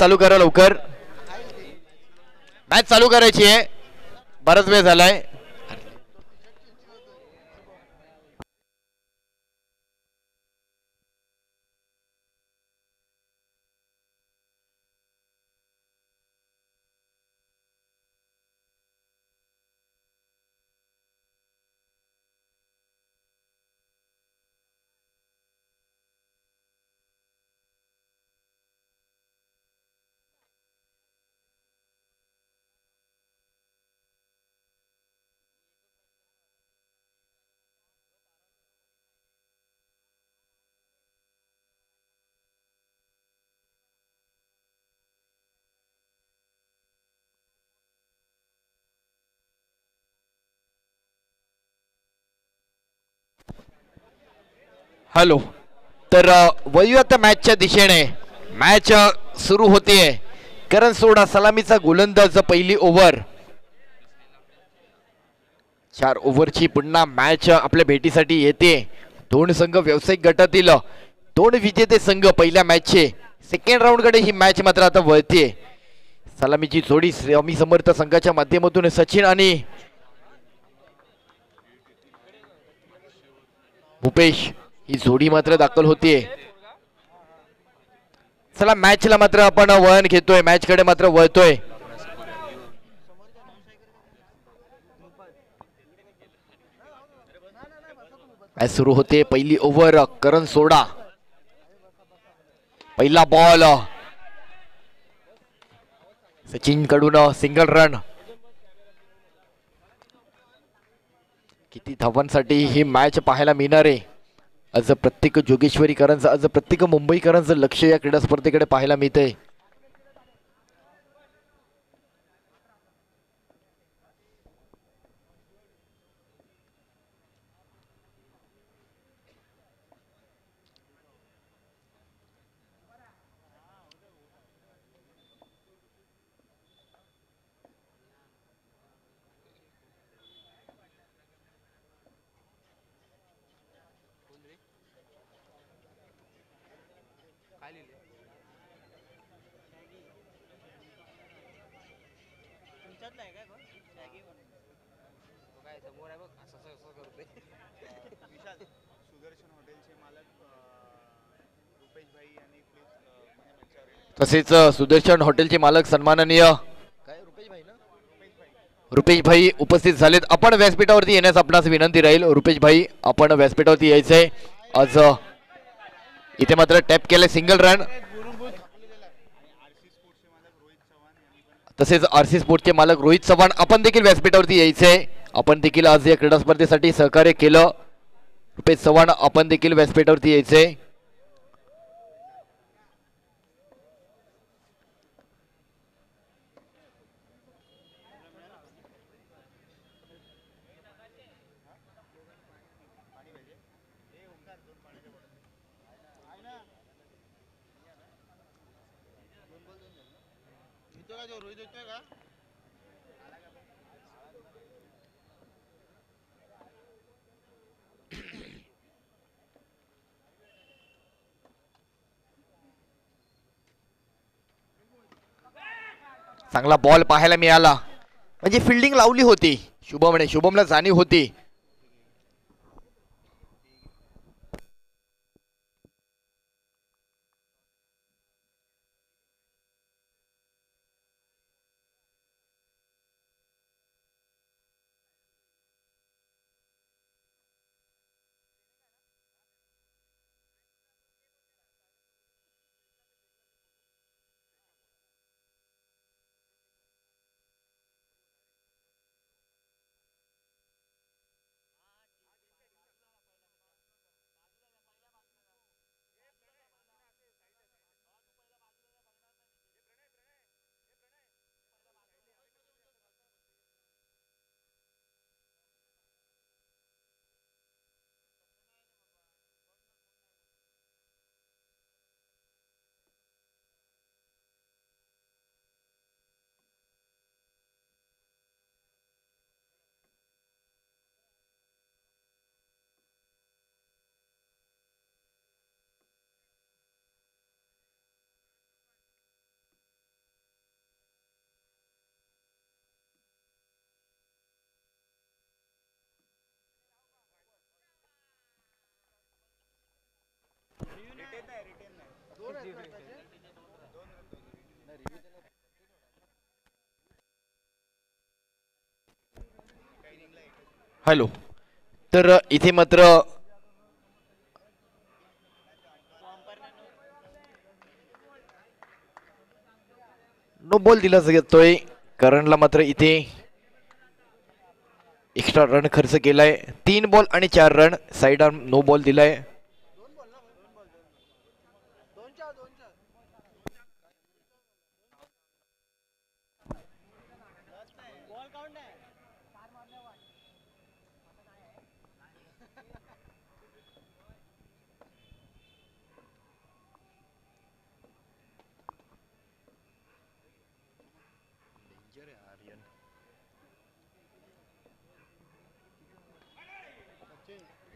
चालू करा लवकर. मॅच चालू करायची आहे. बराच वेळ झालाय. हॅलो. तर वळूया आता मॅचच्या दिशेने. मॅच सुरू होतीये. करण सोडा सलामीचा गोलंदाज. पहिली ओव्हर. 4 ओव्हरची पुन्हा मॅच आपल्या भेटीसाठी येते. दोन संघ व्यावसायिक गटातील दोन विजेते संघ पहिल्या मॅचचे सेकंड राऊंड कडे ही मॅच मात्र आता वळते. सलामीची जोडी स्वामी समर्थ संघाच्या माध्यमातून सचिन आणि भूपेश ही जोडी मात्र दाखल होतीये. चला मॅचला मात्र आपण वळण घेतोय. मॅच कडे मात्र वळतोय. मॅच सुरू होते. पहिली ओव्हर. करण सोडा. पहिला बॉल. सचिन कडून सिंगल रन. किती धावांसाठी ही मॅच पाहायला मिळणार आहे. आज प्रत्येक जोगेश्वरीकरांचं, आज प्रत्येक मुंबईकरांचं लक्ष या क्रीडा स्पर्धेकडे पाहायला मिळतंय. तसेच सुदर्शन हॉटेलचे मालक सन्माननीय रुपेश भाई उपस्थित झालेत. आपण व्यासपीठावरती येण्यास आपणास विनंती राहील. रुपेश भाई आपण व्यासपीठावरती यायचंय. आज इथे मात्र टॅप केले सिंगल रन. तसेच आरसी स्पोर्टचे मालक रोहित चव्हाण आपण देखील व्यासपीठावरती यायचंय. आपण देखील आज या क्रीडा स्पर्धेसाठी सहकार्य केलं. रुपेश चव्हाण आपण देखील व्यासपीठावरती यायचंय. चांगला बॉल पाहायला मिळाला. म्हणजे फिल्डिंग लावली होती शुभमने. शुभमला जाणीव होती. हॅलो. तर इथे मात्र नो बॉल दिला जातोय करणला. मात्र इथे एक्स्ट्रा रन खर्च केलाय. 3 बॉल आणि 4 run. Side arm no ball दिलाय.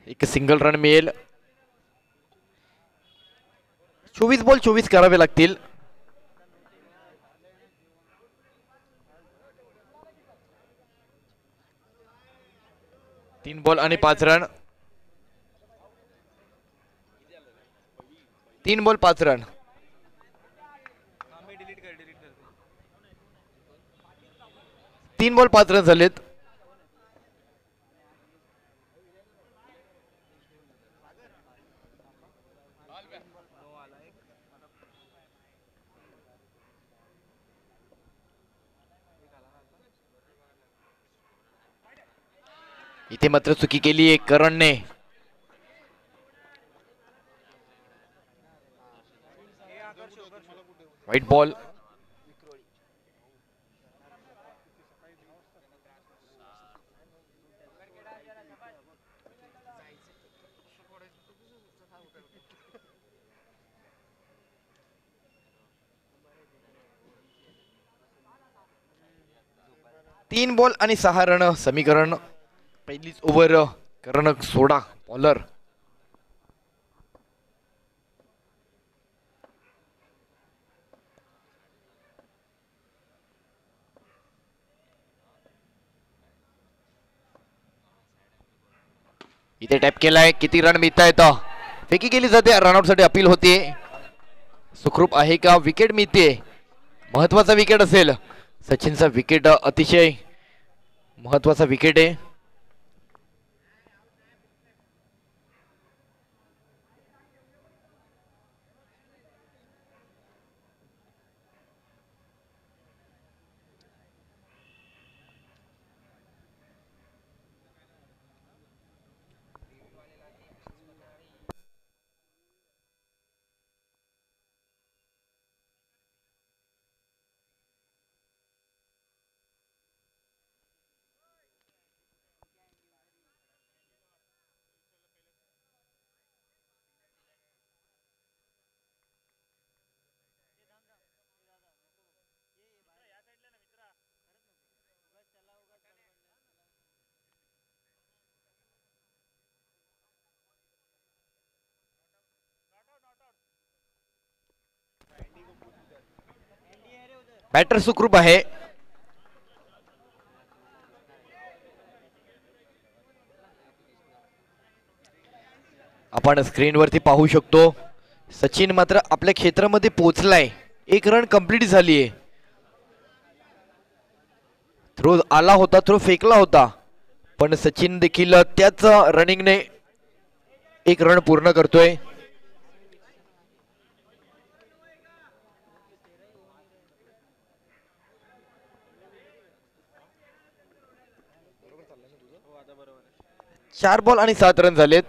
एक सिंगल रन मिळेल. 24 बॉल 24 करावे लागतील. तीन बॉल आणि 5 रन. 3 ball 5 run. तीन बॉल 5 रन झालेत. इथे मात्र चुकी केली आहे करणने. Wide ball. तीन बॉल आणि 6 रन समीकरण. पहिलीच ओव्हर करण सोडा बॉलर. इथे टॅप केलाय. किती रन मिळता येतं. फेकी केली जाते. रनआउट साठी अपील होते. सुखरूप आहे का. विकेट मिळते. महत्वाचा विकेट असेल. सचिनचा विकेट अतिशय महत्वाचा विकेट आहे. बॅटर सुखरूप आहे. आपण स्क्रीनवरती पाहू शकतो. सचिन मात्र आपल्या क्षेत्रामध्ये पोहोचलाय. 1 रन कंप्लीट झालीये. थ्रो आला होता. थ्रो फेकला होता. पण सचिन देखील त्याच रनिंगने 1 रन पूर्ण करतोय. चार बॉल आणि 7 रन झालेत.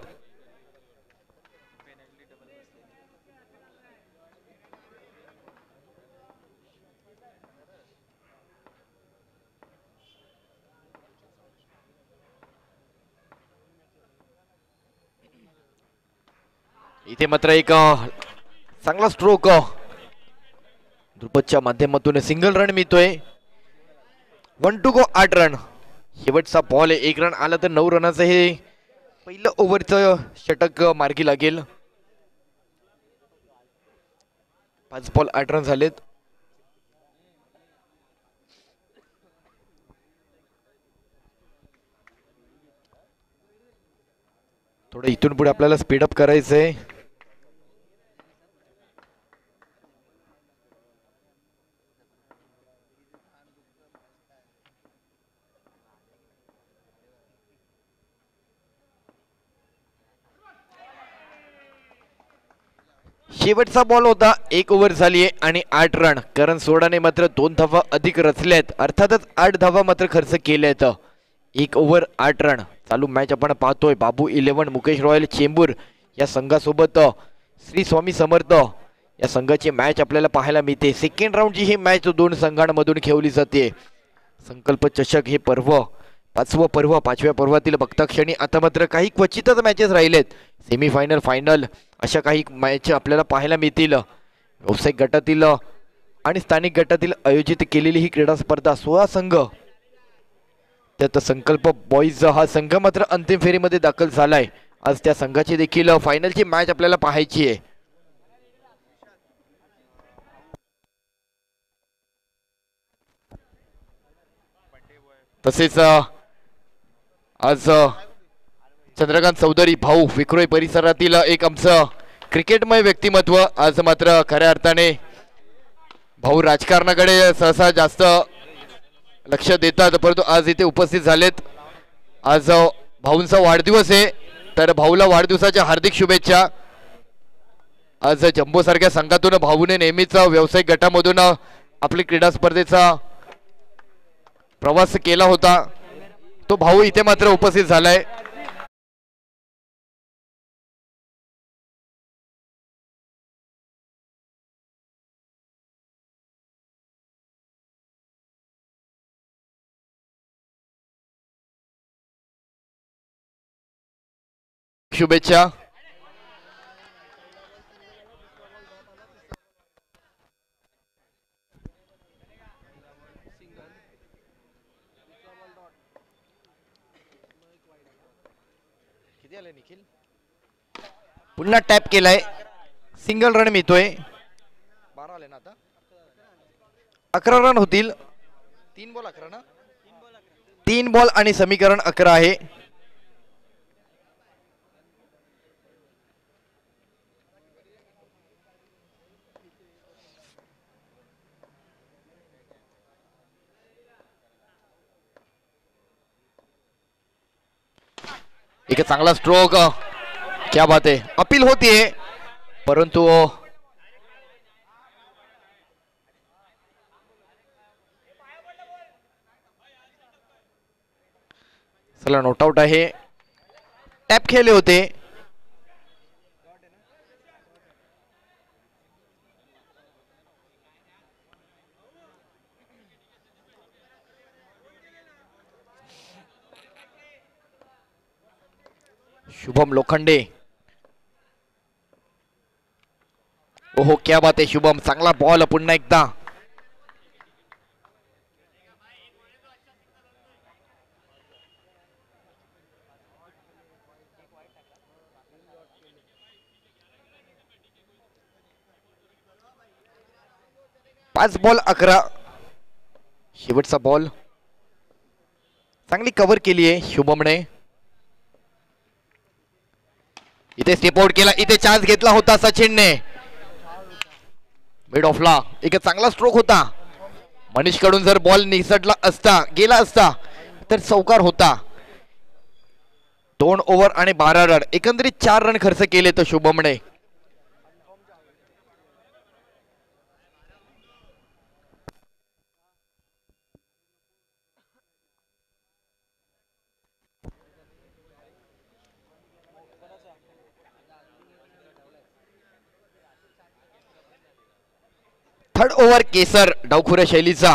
इथे मात्र एक चांगला स्ट्रोक ध्रुपदच्या माध्यमातून सिंगल रन मिळतोय. 1 टू गो 8 रन. शेवटचा बॉल आहे. 1 रन आला तर 9 रनाचं हे पहिलं ओव्हरचं षटक मार्गी लागेल. 5 बॉल 8 रन झालेत. थोडं इथून पुढे आपल्याला स्पीडअप करायचंय. शेवटचा बॉल होता, 1 ओव्हर झाली आहे आणि 8 रन. करण सोडाने मात्र 2 धावा अधिक रचल्यात, अर्थातच 8 धावा मात्र खर्च केल्यात. 1 ओव्हर 8 रन. चालू मॅच आपण पाहतोय बाबू 11 मुकेश रॉयल चेंबूर या संघासोबत श्री स्वामी समर्थ या संघाची मॅच आपल्याला पाहायला मिळते. सेकंड राऊंडची ही मॅच दोन संघांमधून खेळली जाते. संकल्प चषक हे पर्व 5वं पर्व, 5व्या पर्वातील बघताक्षणी आता मात्र काही क्वचितच मॅचेस राहिलेत. सेमीफायनल, फायनल अशा काही मॅच आपल्याला पाहायला मिळतील. व्यावसायिक गटातील आणि स्थानिक गटातील आयोजित केलेली ही क्रीडा स्पर्धा 16 संघ, त्यात संकल्प बॉईज हा संघ मात्र अंतिम फेरीमध्ये दाखल झालाय. आज त्या संघाची देखील फायनलची मॅच आपल्याला पाहायची आहे. तसेच आज चंद्रकांत चौधरी भाऊ विक्रोळी परिसरातील एक आमचं क्रिकेटमय व्यक्तिमत्व आज मात्र खऱ्या अर्थाने भाऊ राजकारणाकडे सहसा जास्त लक्ष देतात, परंतु आज इथे उपस्थित झालेत. आज भाऊंचा वाढदिवस आहे, तर भाऊला वाढदिवसाच्या हार्दिक शुभेच्छा. आज जम्बो सारख्या संघातून भाऊने नेहमीच व्यावसायिक गटामधून आपली क्रीडा स्पर्धेचा प्रवास केला होता. तो भाऊ इथे मात्र उपस्थित झालाय. शुभेच्छा. निखिल पुन्हा टॅप केलाय, सिंगल रन मिळतोय. 12 आले ना, आता 11 रन होतील. 3 बॉल 11 ना, 3 बॉल आणि समीकरण 11 आहे. एक चांगला स्ट्रोक, क्या बात आहे. अपील होतीये परंतु चला नोट आउट आहे. टॅप खेळले होते. शुभम लोखंडे, ओहो क्या बात आहे शुभम, चांगला बॉल पुन्हा एकदा. पाच बॉल 11. शेवटचा बॉल चांगली कव्हर केली आहे शुभमने. इथे स्टेप आउट केला, इथे चान्स घेतला होता सचिनने मिड ऑफला. एक चांगला स्ट्रोक होता. मनीष कडून जर बॉल निसटला असता, गेला असता तर चौकार होता. 2 ओव्हर आणि 12 रन, एकंदरीत 4 रन खर्च केले तर शुभमने. थर्ड ओव्हर केसर डावखुऱ्या शैलीचा.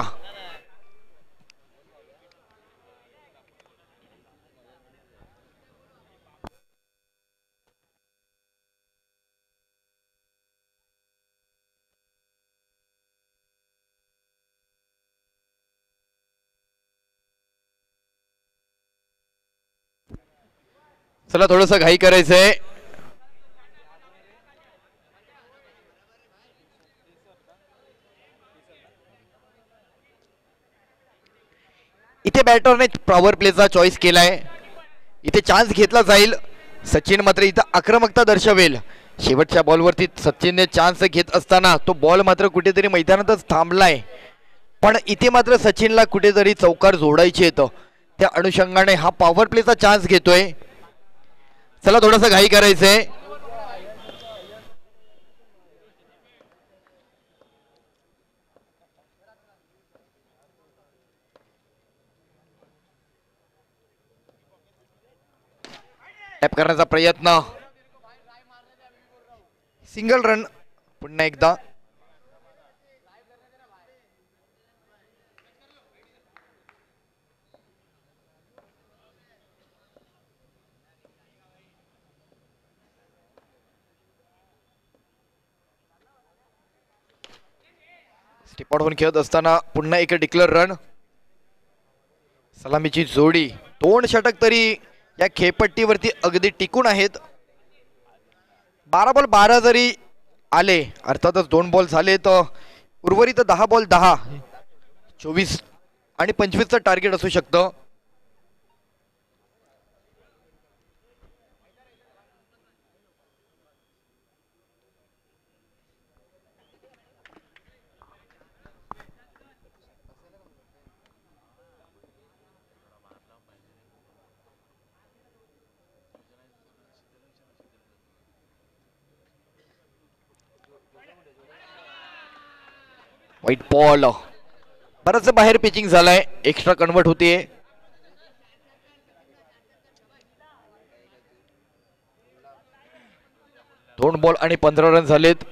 चला थोडंसं घाई करायचंय. इथे बॅटरने पॉवर प्लेचा चॉईस केलाय. इथे चान्स घेतला जाईल. सचिन मात्र इथं आक्रमकता दर्शवेल. शेवटच्या बॉलवरती सचिनने चान्स घेत असताना तो बॉल मात्र कुठेतरी मैदानातच थांबलाय, पण इथे मात्र सचिनला कुठेतरी चौकार जोडायचे येतं. त्या अनुषंगाने हा पॉवर प्लेचा चान्स घेतोय. चला थोडंसं घाई करायचंय. टॅप करण्याचा प्रयत्न, सिंगल रन. पुन्हा एकदा स्टिप आउट होऊन खेळत असताना पुन्हा एक डिक्लेअर रन. सलामीची जोडी, 2 षटक तरी या खेळपट्टीवरती अगदी टिकून आहेत. 12 बॉल 12 जरी आले, अर्थातच 2 बॉल झाले तर उर्वरित 10 बॉल 10, 24 आणि 25चं टार्गेट असू शकतं. व्हाईट बॉल, बरंच बाहेर पिचिंग झालंय, एक्स्ट्रा कन्वर्ट होते. दोन बॉल आणि 15 रन झालेत.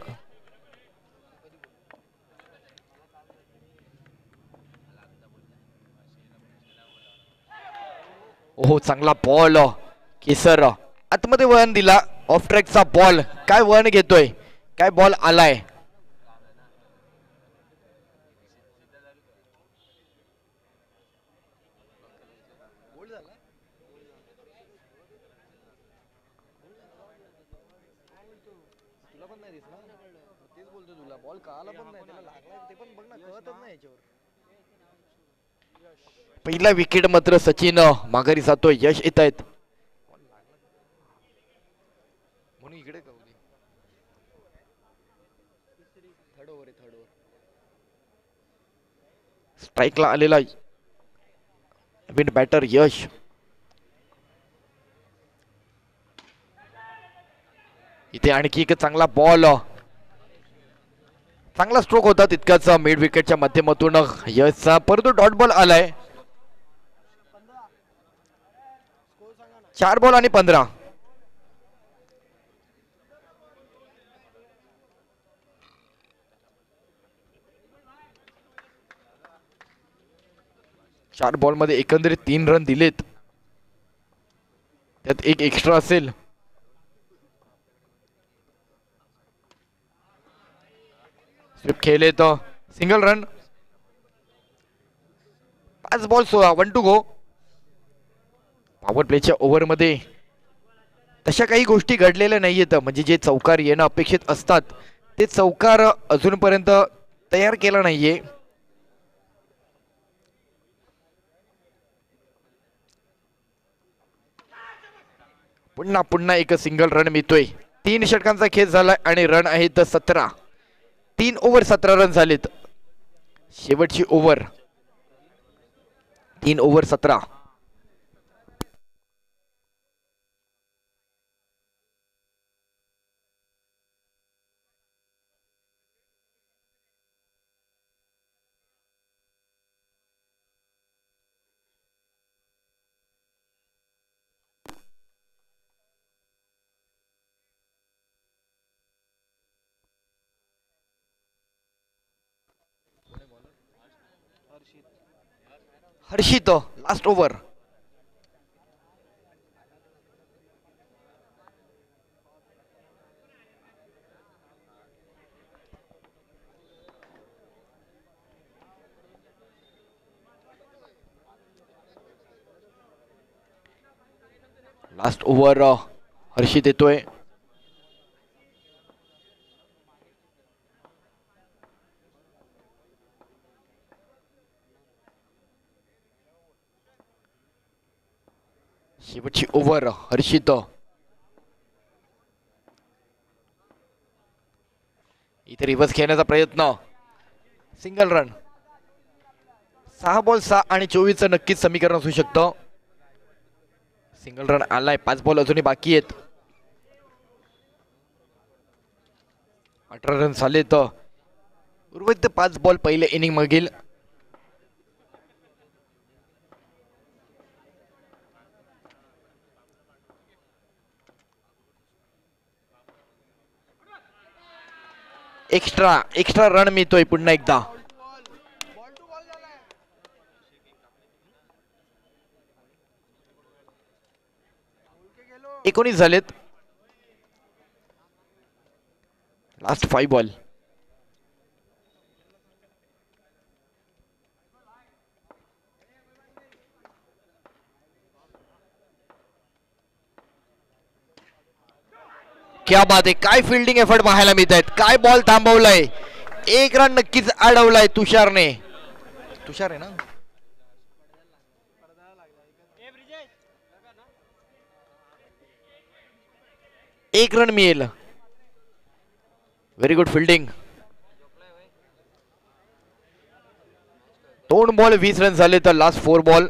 ओहो, चांगला बॉल. केसर आतमध्ये वळण दिला, ऑफ ट्रॅकचा बॉल. काय वळण घेतोय, काय बॉल आलाय. पहिला विकेट मात्र सचिन माघारी जातोय. यश येत आहेत. स्ट्राईकला आलेला विंड बॅटर यश. इथे आणखी एक चांगला बॉल, चांगला स्ट्रोक होता तितकाच मिड विकेटच्या माध्यमातून यशचा, परंतु डॉट बॉल आलाय. 4 बॉल आणि 15. चार बॉल मध्ये एकंदरीत 3 रन दिलेत, त्यात एक एक्स्ट्रा असेल. स्विप खेळले तर single run. 5 ball 1 to go. Power प्लेच्या ओव्हर मध्ये तशा काही गोष्टी घडलेल्या नाहीयेत, म्हणजे जे चौकार येणं अपेक्षित असतात ते चौकार अजूनपर्यंत तयार केला नाहीये. पुन्हा पुन्हा एक सिंगल रन मिळतोय. 3 षटकांचा खेळ झालाय आणि रन आहेत 17. 3 ओव्हर 17 रन झालेत. शेवटची ओव्हर, 3 ओव्हर 17. हर्षित लास्ट ओव्हर. लास्ट ओव्हर हर्षित येतोय. शेवटची ओव्हर हर्षित. इथे रिव्हर्स खेळण्याचा प्रयत्न, सिंगल रन. 6 बॉल 6 आणि 24चं नक्कीच समीकरण असू शकतं. सिंगल रन आलाय. 5 बॉल अजूनही बाकी आहेत. 18 रन झाले तर उर्वरित 5 बॉल पहिले इनिंग मागील. एक्स्ट्रा एक्स्ट्रा रन मिळतोय पुन्हा एकदा. 19 झालेत. Last 5 ball. क्या बात आहे. काय फिल्डिंग एफर्ट पाहायला मिळत आहेत. काय बॉल थांबवलाय. एक रन नक्कीच अडवलाय तुषारने. तुषार आहे ना. एक रन मिळेल. Very good fielding. 2 ball 20 run झाले तर लास्ट 4 बॉल.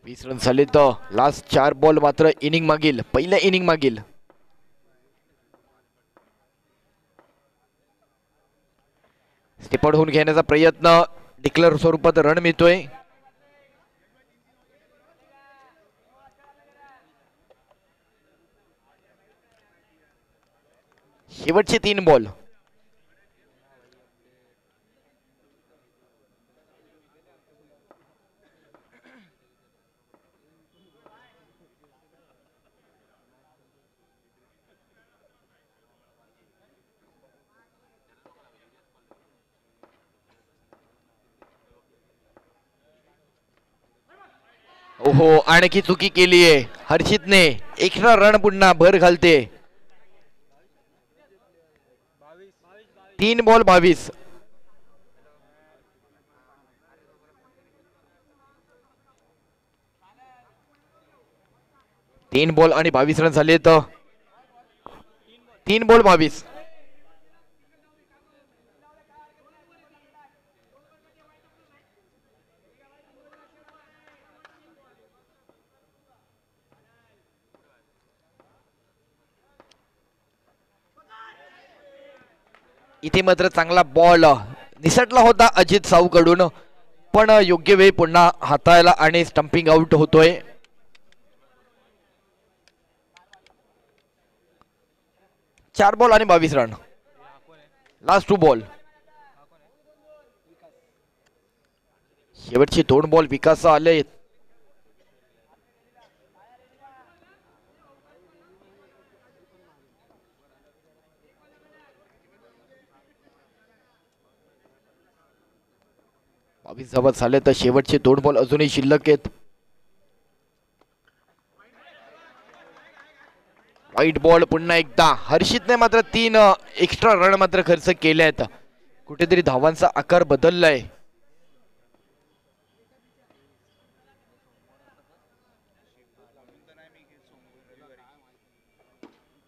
वीस रन झाले तर लास्ट 4 बॉल मात्र इनिंग मागील, पहिल्या इनिंग मागील. स्टेप आउट होऊन घेण्याचा प्रयत्न. डिक्लेअर स्वरूपात रन मिळतोय. शेवटचे 3 बॉल. ओहो, आणखी चुकी केलीये हर्षितने. एक्स्ट्रा रन पुन्हा भर घालते. 3 बॉल 22. तीन बॉल आणि 22 रन झाले तर 3 बॉल 22. इथे मात्र चांगला बॉल निसटला होता अजित साऊ कडून, पण योग्य वेळी पुन्हा हाताळला आणि स्टंपिंग आउट होतोय. चार बॉल आणि 22 रन. Last 2 ball. शेवटचे 2 बॉल विकास आले. बावीस धावा झाले तर शेवटचे 2 बॉल अजूनही शिल्लक आहेत. वाईट बॉल पुन्हा एकदा. हर्षितने मात्र 3 एक्स्ट्रा रन मात्र खर्च केले आहेत. कुठेतरी धावांचा आकार बदललाय.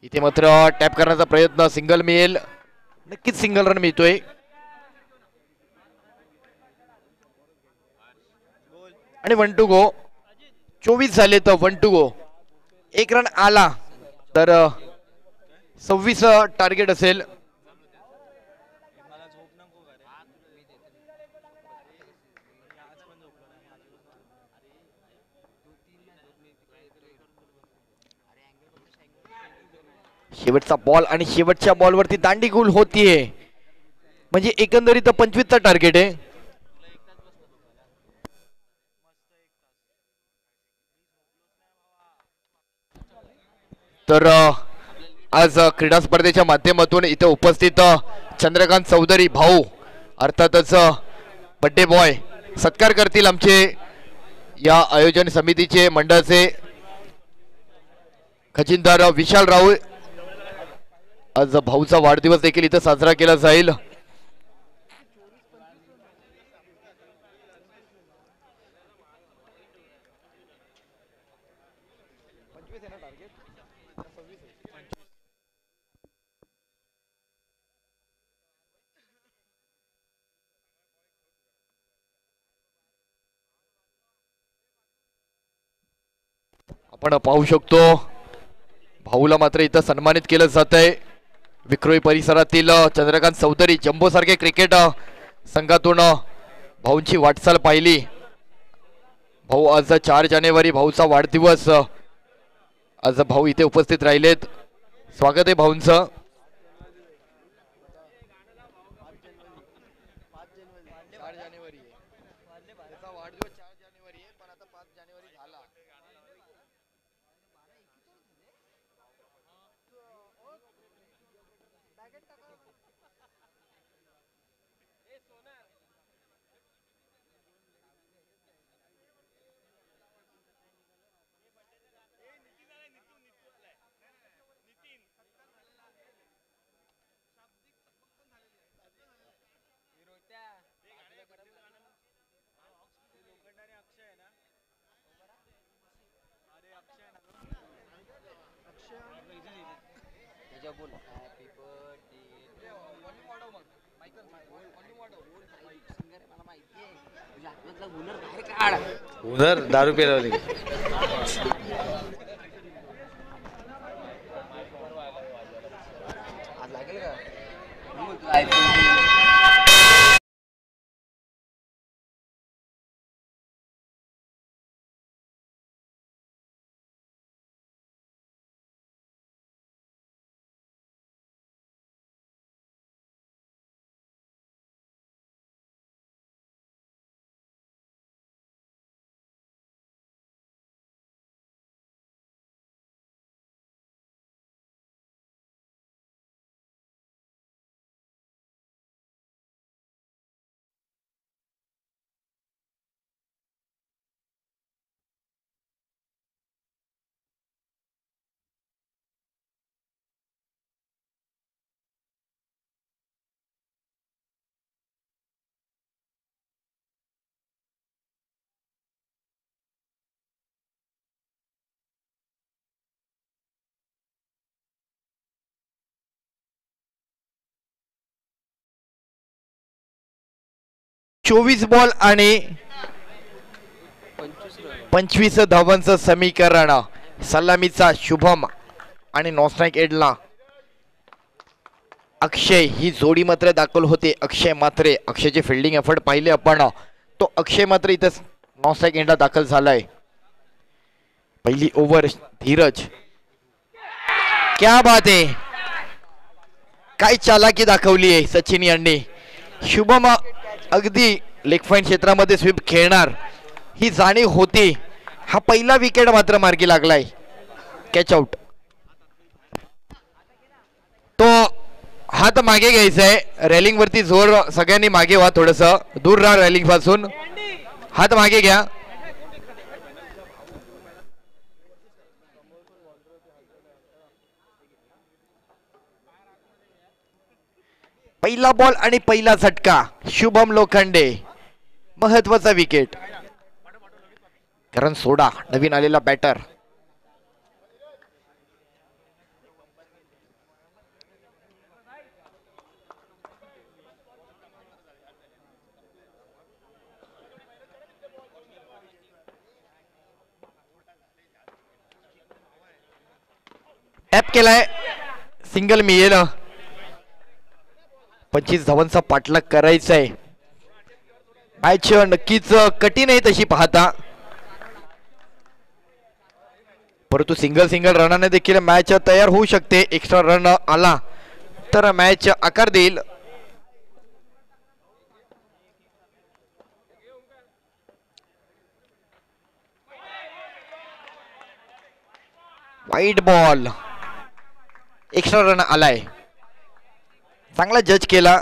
इथे मात्र टॅप करण्याचा प्रयत्न. सिंगल मिळेल, नक्कीच सिंगल रन मिळतोय. आणि 1 टू गो. 24 झाले तर 1 टू गो. 1 रन आला तर 26 टार्गेट असेल. शेवटचा बॉल आणि शेवटच्या बॉलवरती दांडी गुल होतीये, म्हणजे एकंदरीत 25चा टार्गेट आहे. तर आज क्रीडा स्पर्धेच्या माध्यमातून इथे उपस्थित चंद्रकांत चौधरी भाऊ, अर्थातच बड्डे बॉय, सत्कार करतील आमचे या आयोजन समितीचे मंडळाचे खजिनदार विशाल राऊळ. आज भाऊचा वाढदिवस देखील इथं साजरा केला जाईल. आपण पाहू शकतो भाऊला मात्र इथं सन्मानित केलं जात आहे. विक्रोळी परिसरातील चंद्रकांत चौधरी जम्बो सारखे क्रिकेट संघातून भाऊंची वाटचाल पाहिली. भाऊ आज 4 जानेवारी भाऊचा वाढदिवस. आज भाऊ इथे उपस्थित राहिलेत. स्वागत आहे भाऊंचं. उधर दारू पे वाली चोवीस बॉल आणि 25 धावांचं समीकरण. सलामीचा शुभम आणि नॉस्ट्राईक एडला अक्षय ही जोडी मात्र दाखल होते. अक्षय मात्रे, अक्षयचे फिल्डिंग एफर्ट पाहिले आपण. तो अक्षय मात्र इथं नॉस्ट्राईक एंडला दाखल झालाय. पहिली ओव्हर धीरज, क्या बात आहे, काय चालाकी दाखवली आहे सचिन यांनी. शुभम अगदी लेग पॉइंट क्षेत्रामध्ये स्वीप खेळणार ही जाणीव होती. हा पहिला विकेट मात्र मार्गी लागलाय. Catch out. तो हात मागे घ्यायचा आहे. रेलिंग वरती जोर, सगळ्यांनी मागे व्हा, थोडस दूर राहा रेलिंग पासून. हात मागे घ्या. पहिला बॉल आणि पहिला झटका. शुभम लोखंडे, महत्वाचा विकेट. कारण सोडा नवीन आलेला बॅटर. टॅप केलाय, सिंगल मिळेल. 25 धावांचा पाठलाग करायचा आहे. मॅच नक्कीच कठीण आहे तशी पाहता, परंतु सिंगल सिंगल रनाने देखील मॅच तयार होऊ शकते. एक्स्ट्रा रन आला तर मॅच आकार देईल. वाईट बॉल, एक्स्ट्रा रन आलाय. चांगला जज केला.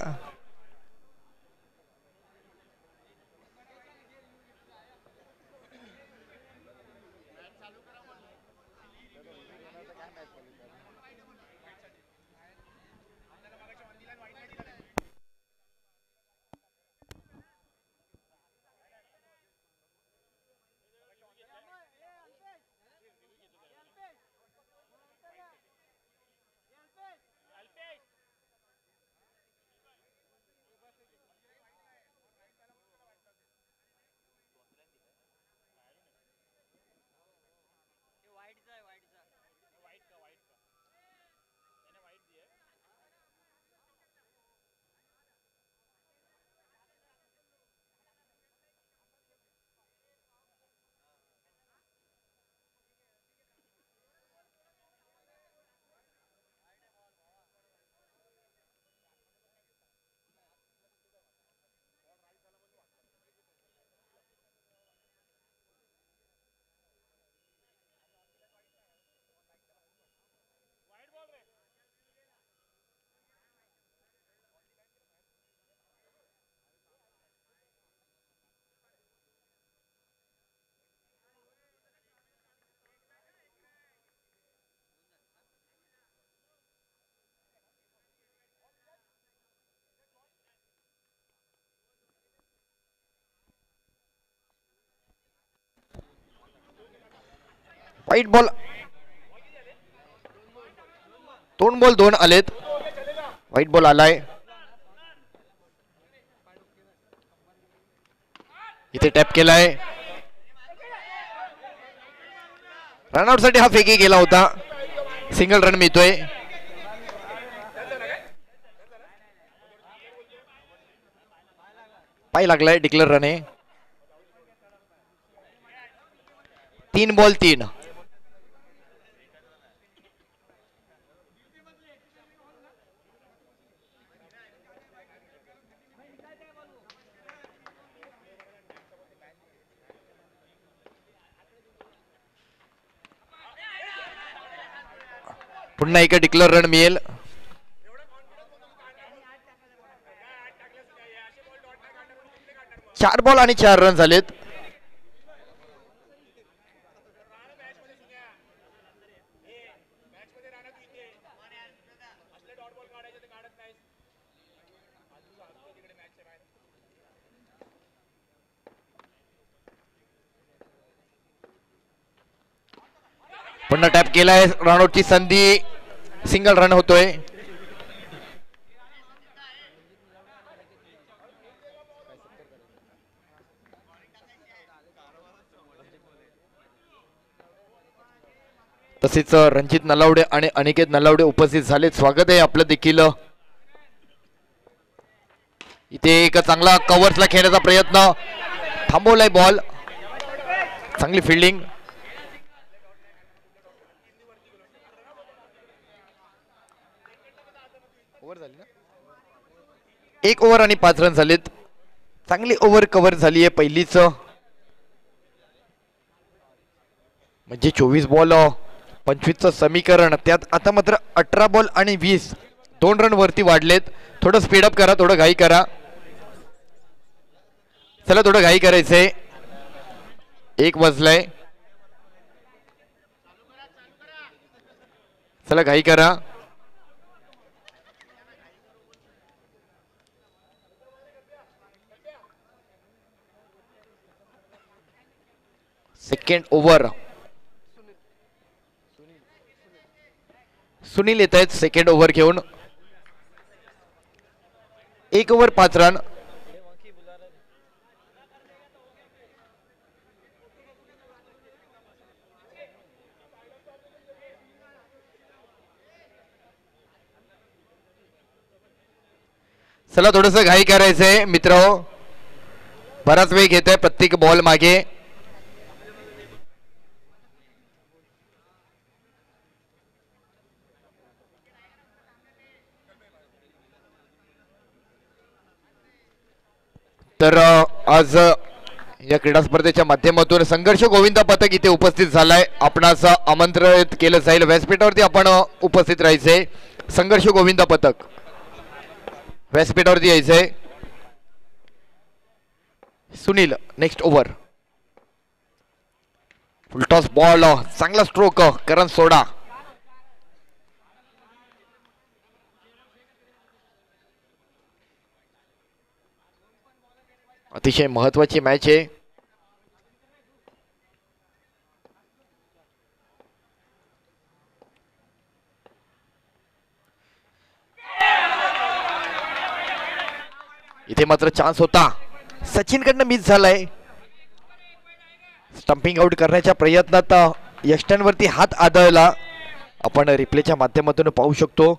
व्हाईट बॉल, 2 बॉल 2 आलेत. व्हाईट बॉल आलाय. इथे टॅप केलाय. रनआउट साठी हा फेकी गेला होता. सिंगल रन मिळतोय. पाय लागलाय. डिक्लेअर रन आहे. 3 बॉल 3. पुन्हा एक डिक्लेअर रन मिळेल. चार बॉल आणि 4 रन झालेत. पुन्हा टॅप केलाय. रनआउटची संधी. सिंगल रन होतोय. तसेच रणजित नलावडे आणि अनिकेत नलावडे उपस्थित झाले. स्वागत आहे आपलं देखील. इथे एक चांगला कव्हर्सला खेळण्याचा प्रयत्न. थांबवलाय बॉल. चांगली फिल्डिंग. एक ओव्हर आणि 5 रन झालेत. चांगली ओव्हर कव्हर झाली आहे पहिलीच. म्हणजे 24 बॉल 25चं समीकरण. त्यात आता मात्र 18 बॉल आणि 20. 2 रन वरती वाढलेत. थोडं स्पीडअप करा. थोडं घाई करा. चला थोडं घाई करायचंय. 1 वाजलाय. चला घाई करा. Second over. सुनील येत आहेत सेकंड ओव्हर घेऊन. 1 ओव्हर 5 रन. चला थोडस घाई करायचंय मित्र. बराच वेळ घेत आहे प्रत्येक बॉल मागे. तर आज या क्रीडा स्पर्धेच्या माध्यमातून संघर्ष गोविंदा पथक इथे उपस्थित झालाय. आपणास आमंत्रित केलं जाईल. व्यासपीठावरती आपण उपस्थित राहायचंय. संघर्ष गोविंदा पथक व्यासपीठावरती यायचंय. Sunil next over. Full toss ball. चांगला स्ट्रोक. करण सोडा. अतिशय महत्वाची मॅच आहे. इथे मात्र चान्स होता. सचिनकडनं मिस झालाय. स्टंपिंग आउट करण्याच्या प्रयत्नात यष्टांवरती हात आदळला. आपण रिप्लेच्या माध्यमातून पाहू शकतो.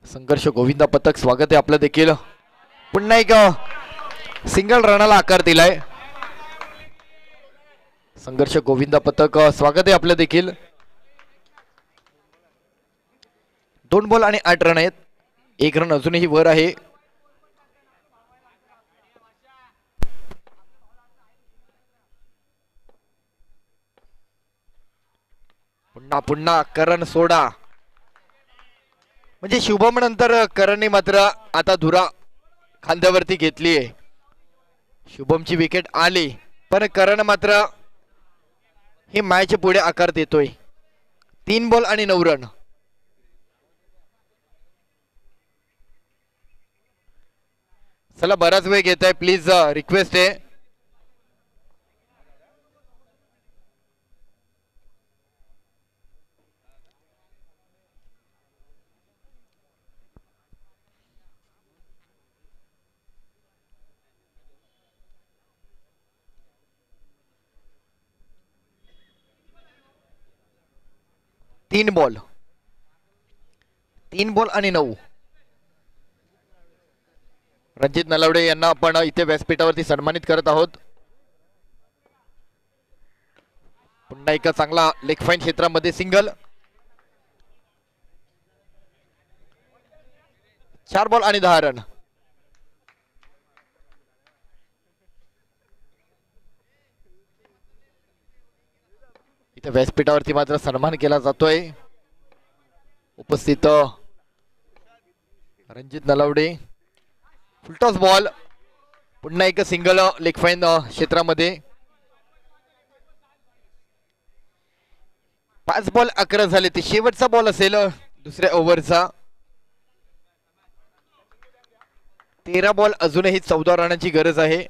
संघर्ष गोविंदा पथक स्वागत आहे आपलं देखील. पुन्हा एक सिंगल रनाला आकार दिलाय. संघर्ष गोविंदा पथक स्वागत आहे आपलं देखील. 2 बॉल आणि 8 रन आहेत. 1 रन अजूनही वर आहे. पुन्हा पुन्हा करण सोडा. म्हणजे शुभम नंतर करणने मात्र आता धुरा खांद्यावरती घेतलीये. शुभमची विकेट आली पण करण मात्र ही मॅच पुढे आकार देतोय. 3 बॉल आणि 9 रन. चला बराच वेळ घेत आहे, प्लीज रिक्वेस्ट आहे. तीन बॉल आणि 9. रणजित नलावडे यांना आपण इथे व्यासपीठावरती सन्मानित करत आहोत. पुन्हा एका चांगला लेग फाईन क्षेत्रामध्ये सिंगल. 4 बॉल आणि 10 रन. इथे व्यासपीठावरती मात्र सन्मान केला जातोय. उपस्थित रणजित नलावडे. Full toss ball. पुन्हा एक सिंगल लेग फाईन क्षेत्रामध्ये. 5 बॉल 11 झाले. ते शेवटचा बॉल असेल दुसऱ्या ओव्हरचा. 13 बॉल अजूनही 14 रनांची गरज आहे.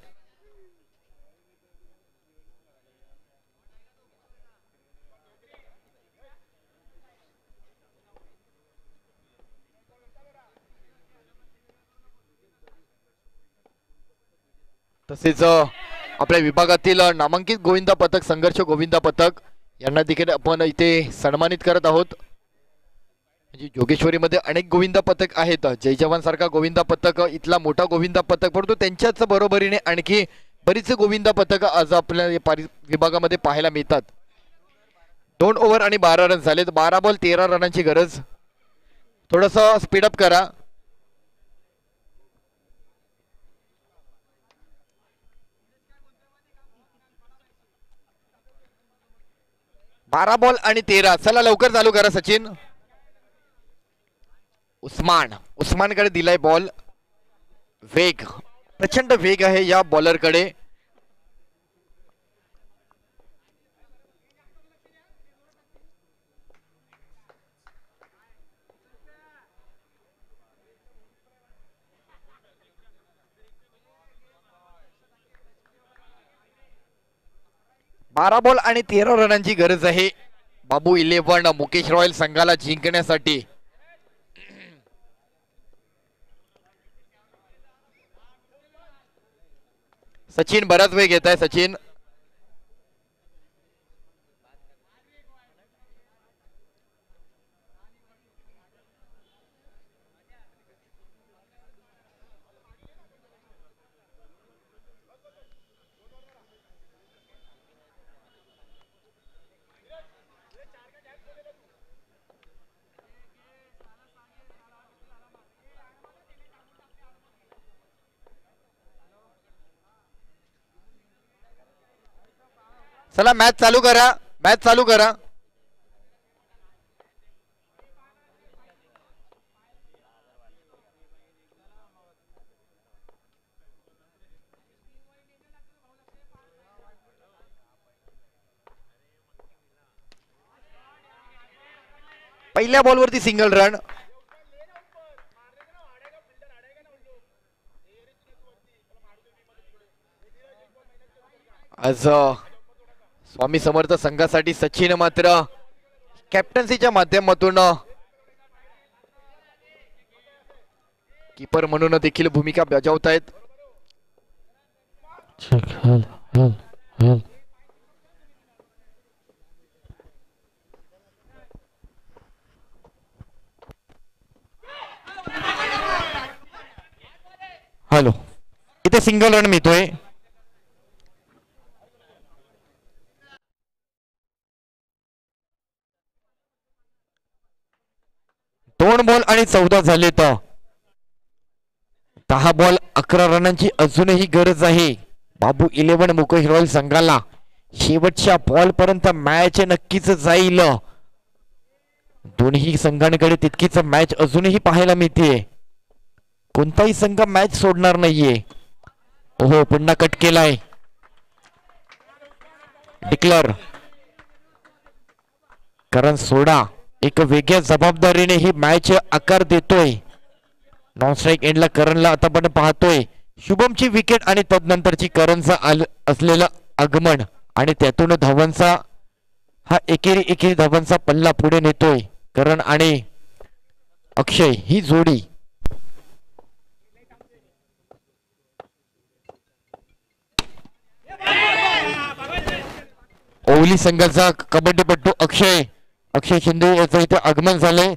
तसेच आपल्या विभागातील नामांकित गोविंदा पथक, संघर्ष गोविंदा पथक यांना देखील आपण इथे सन्मानित करत आहोत. म्हणजे जोगेश्वरीमध्ये अनेक गोविंदा पथक आहेत. जय जवान सारखा गोविंदा पथक इथला मोठा गोविंदा पथक, परंतु त्यांच्याच बरोबरीने आणखी बरीच गोविंदा पथक आज आपल्या विभागामध्ये पाहायला मिळतात. 2 ओव्हर आणि 12 रन झालेत. 12 बॉल 13 रनांची गरज. थोडस स्पीडअप करा. 12 बॉल आणि 13. चला लवकर चालू करा सचिन. उस्मानकडे दिलाय बॉल. वेग, प्रचंड वेग आहे या बॉलरकडे. बारा बॉल आणि 13 रनांची गरज आहे बाबू 11 मुकेश रॉयल संघाला जिंकण्यासाठी. सचिन बराच वेळ घेत आहे. सचिन चला मॅच चालू करा. मॅच चालू करा. पहिल्या बॉलवरती सिंगल रन. आज स्वामी समर्थ संघासाठी सचिन मात्र कॅप्टन्सीच्या माध्यमातून कीपर म्हणून देखील भूमिका बजावतायत. हॅलो, इथे सिंगल रन मिळतोय. दोन बॉल आणि 14 झाले तर 10 बॉल 11 रनांची अजूनही गरज आहे बाबू 11 मुकेश रॉयल संघाला. शेवटच्या बॉल पर्यंत मॅच नक्कीच जाईल. दोन्ही संघांकडे तितकीच मॅच अजूनही पाहायला मिळते. कोणताही संघ मॅच सोडणार नाहीये. ओहो पुन्हा कट केलाय. डिक्लेअर. कारण सोडा एक वेगळ्या जबाबदारीने ही मॅच आकार देतोय. नॉन स्ट्राईक एंडला करणला आता पण पाहतोय. शुभमची विकेट आणि तदनंतरची करणचा असलेलं आगमन आणि त्यातून धावांचा हा एकेरी धावांचा पल्ला पुढे नेतोय करण आणि अक्षय ही जोडी. ओवली संघाचा कबड्डीपट्टू अक्षय शिंदे याचं इथे आगमन झालंय.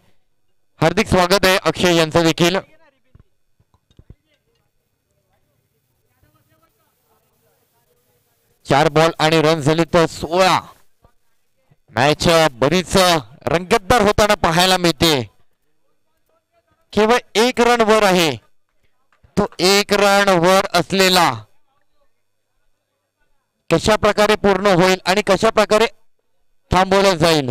हार्दिक स्वागत आहे अक्षय यांचं देखील. चार बॉल आणि रन झाले तर 16. मॅच बरीच रंगतदार होताना पाहायला मिळते. केवळ 1 रन वर आहे. तो 1 रन वर असलेला कशा प्रकारे पूर्ण होईल आणि कशा प्रकारे थांबवलं जाईल.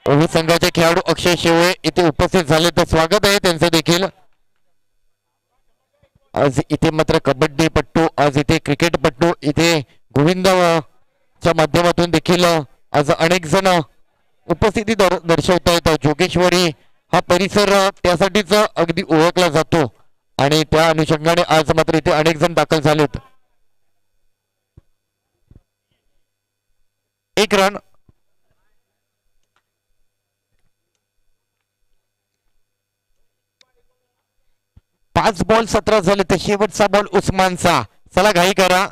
ओवी संघाचे खेळाडू अक्षय शेवळे इथे उपस्थित झाले तर स्वागत आहे त्यांचं देखील. आज इथे मात्र कबड्डीपट्टू आज इथे क्रिकेटपट्टू इथे गोविंदाच्या माध्यमातून देखील आज अनेक जण उपस्थिती दर्शवत आहेत. जोगेश्वरी हा परिसर त्यासाठीच अगदी ओळखला जातो आणि त्या अनुषंगाने आज मात्र इथे अनेक जण दाखल झालेत. 1 रन. पाच बॉल 17 झाले तर शेवटचा बॉल उस्मानचा. चला घाई करा.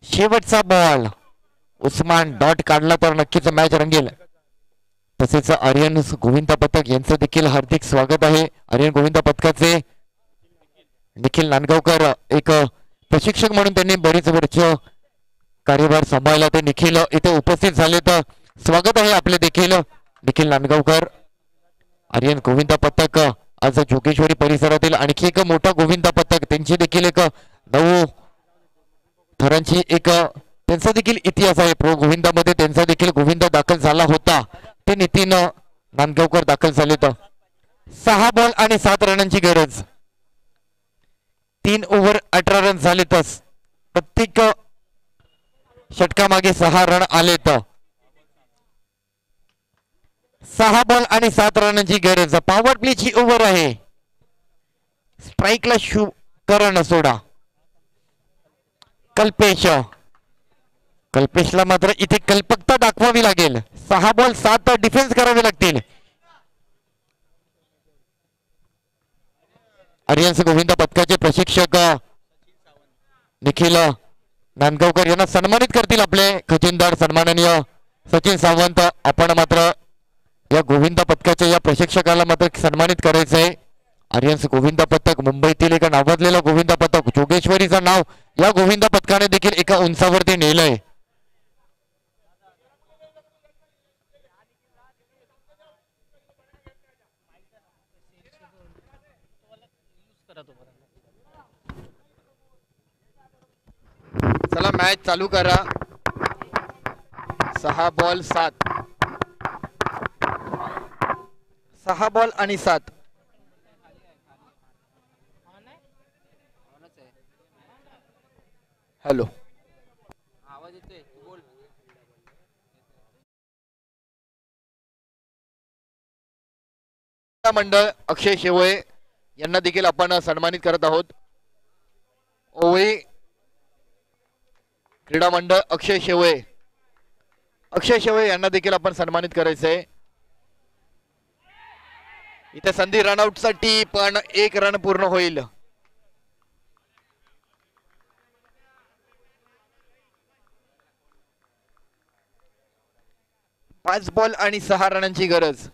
शेवटचा बॉल उस्मान डॉट काढला तर नक्कीच मॅच रंगेल. तसेच आर्यन गोविंदा पथक यांचं देखील हार्दिक स्वागत आहे. आर्यन गोविंदा पथकाचे निखिल नांदगावकर एक प्रशिक्षक म्हणून त्यांनी बरीच वर्ष कार्यभार सांभाळला. ते निखिल इथे उपस्थित झाले तर स्वागत आहे आपले देखील निखिल नांदगावकर. आर्यन गोविंदा पथक आज जोगेश्वरी परिसरातील आणखी एक मोठा गोविंदा पथक त्यांची देखील एक 9 थरांची एक त्यांचा देखील इतिहास आहे. प्रो गोविंदामध्ये त्यांचा देखील गोविंदा दाखल झाला होता. ते नितीन नांदगावकर दाखल झाले तर 6 बॉल आणि 7 रनांची गरज. 3 ओव्हर 18 रन झाले तर प्रत्येक षटकामागे 6 रन आले तर 6 बॉल आणि 7 रनांची गरज. पॉवर प्लेची ओव्हर आहे. स्ट्राईकला करण सोडा. कल्पेशला मात्र इथे कल्पकता दाखवावी लागेल. 6 बॉल 7 डिफेन्स करावे लागतील. आर्यन्स गोविंदा पथकाचे प्रशिक्षक निखिल नांदगावकर यांना सन्मानित करतील आपले खजिनदार सन्माननीय सचिन सावंत. आपण मात्र या गोविंदा पथकाच्या या प्रशिक्षकाला मात्र सन्मानित करायचं आहे. आर्यन्स गोविंदा पथक मुंबईतील एक नावाजलेला गोविंदा पथक. जोगेश्वरीचं नाव या गोविंदा पथकाने देखील एका उंचावरती नेलंय. चला मॅच चालू करा. 6 बॉल 7. 6 बॉल आणि 7. हॅलो आवाज येतोय बोल. मंडळ अक्षय शेवळे यांना देखील आपण सन्मानित करत आहोत. ओवळी क्रीडा मंडळ अक्षय शेवळे यांना देखील आपण सन्मानित करायचंय. इथे संधी रनआउट साठी पण 1 रन पूर्ण होईल. 5 बॉल आणि 6 रनांची गरज.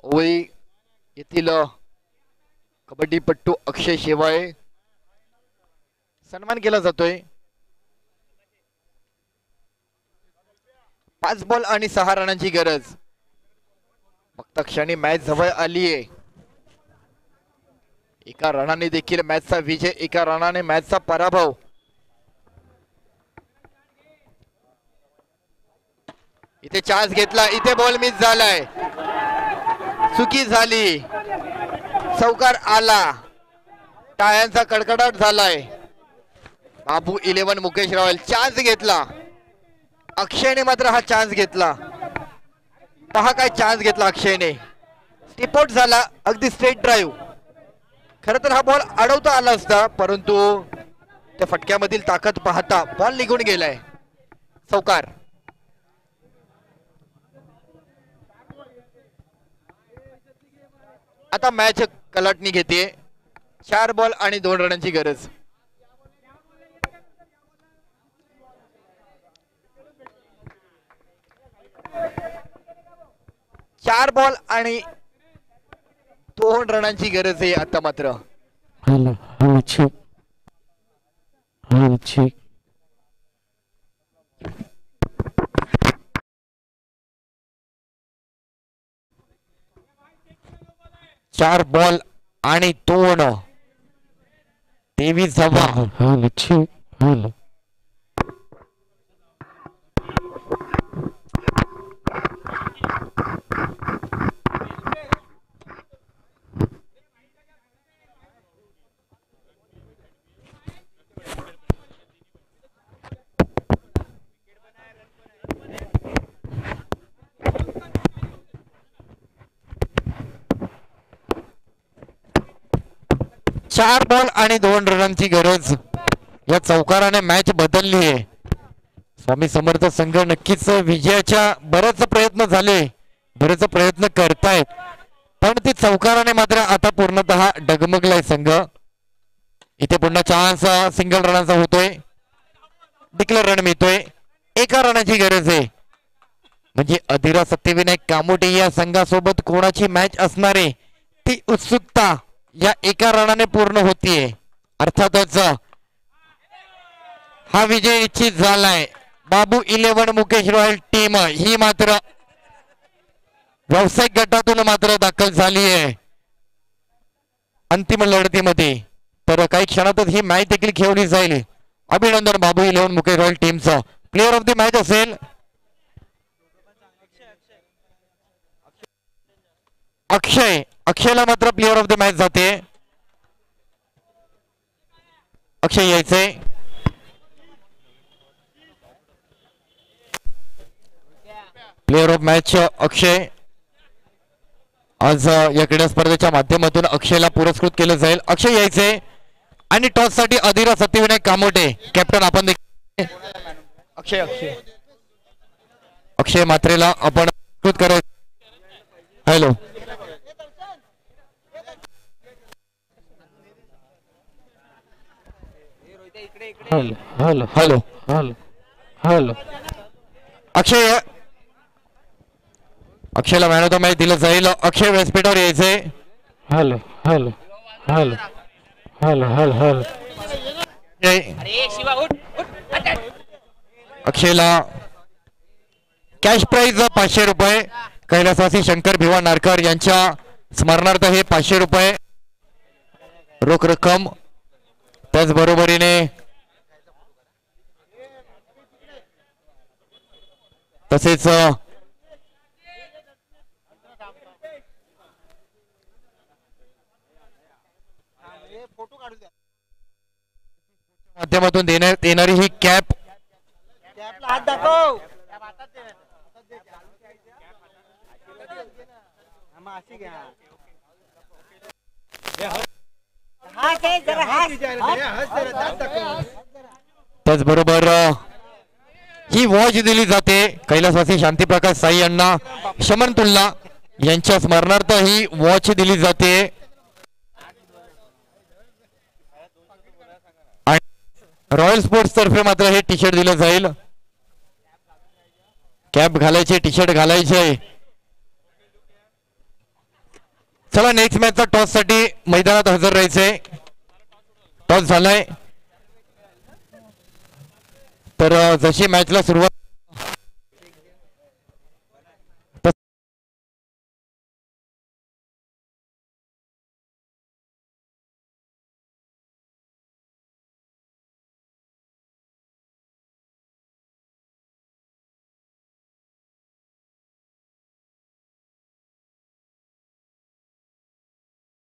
ओवळी येथील कबड्डीपट्टू अक्षय शेवाळे सन्मान केला जातोय. 5 बॉल आणि 6 रनांची गरज. फक्त क्षणी मॅच जवळ आली आहे. एका रनाने देखील मॅचचा विजय, एका रनाने मॅचचा पराभव. इथे चान्स घेतला, इथे बॉल मिस झालाय, चुकी झाली, चौकार आला, टाळ्यांचा कडकडाट झालाय. बाबू 11 मुकेश रॉयल चान्स घेतला, अक्षयने मात्र हा चान्स घेतला. पहा काय चान्स घेतला अक्षयने, स्टिपआउट झाला, अगदी स्ट्रेट ड्राईव्ह. खर तर हा बॉल अडवता आला असता, परंतु त्या फटक्यामधील ताकद पाहता बॉल निघून गेलाय. चौकार. आता मॅच कलाटणी घेते. 4 बॉल आणि 2 रनांची गरज. चार बॉल आणि 2 रनांची गरज आहे आता मात्र. चार बॉल आणि 2, 23 धावा. चार बॉल आणि 2 रनांची गरज. या चौकाराने मॅच बदलली आहे. स्वामी समर्थ संघ नक्कीच विजयाच्या बरेच प्रयत्न झाले, बरेच प्रयत्न करतायत, पण ती चौकाराने मात्र आता पूर्णतः डगमगलाय संघ. इथे पुन्हा चान्स सिंगल रनाचा होतोय, डिक्लेअर रन मिळतोय. 1 रनाची गरज आहे. म्हणजे अधिरा सत्यविनायक कामोटे या संघासोबत कोणाची मॅच असणार आहे ती उत्सुकता या 1 रनाने पूर्ण होतीये. अर्थातच हा विजय निश्चित झालाय. बाबू 11 मुकेश रॉयल टीम ही मात्र व्यावसायिक गटातून मात्र दाखल झाली आहे अंतिम लढतीमध्ये. तर काही क्षणातच ही मॅच देखील खेळली जाईल. अभिनंदन बाबू 11 मुकेश रॉयल टीमचं. प्लेअर ऑफ द मॅच असेल अक्षय. अक्षयला मात्र प्लेअर ऑफ द मॅच जाते. अक्षय यायचे. प्लेअर ऑफ मॅच अक्षय. आज या क्रीडा स्पर्धेच्या माध्यमातून अक्षयला पुरस्कृत केलं जाईल. अक्षय यायचे आणि टॉस साठी अधिरा सत्यविनायक कामोटे कॅप्टन आपण अक्षय अक्षय अक्षय मात्रेला आपण पुरस्कृत करायचं. Hello hello hello hello hello hello. Akshay. अक्षयला मॅन ऑफ द मॅच दिलं जाईल. अक्षय व्यासपीठावर यायचे. Hello hello hello hello hello hello. अक्षयला कॅश प्राइज 500 रुपये. कैलासवासी शंकर भिवा नारकर यांच्या स्मरणार्थ हे 500 रुपये रोख रक्कम. त्याचबरोबरीने तसेच माध्यमातून देण्यात येणारी ही कॅप त्याचबरोबर ही वॉच दिली जाते कैलासवासी शांतीप्रकाश साई यांना शमनतुल्ला यांच्या स्मरणार्थ ही वॉच दिली जाते. रॉयल स्पोर्ट्स तर्फे मात्र हे टी शर्ट दिलं जाईल. कॅप घालायचे, टी शर्ट घालायचे. चला नेक्स्ट मॅचचा टॉस साठी मैदानात हजर राहायचंय. टॉस झालाय तर जशी मॅचला सुरुवात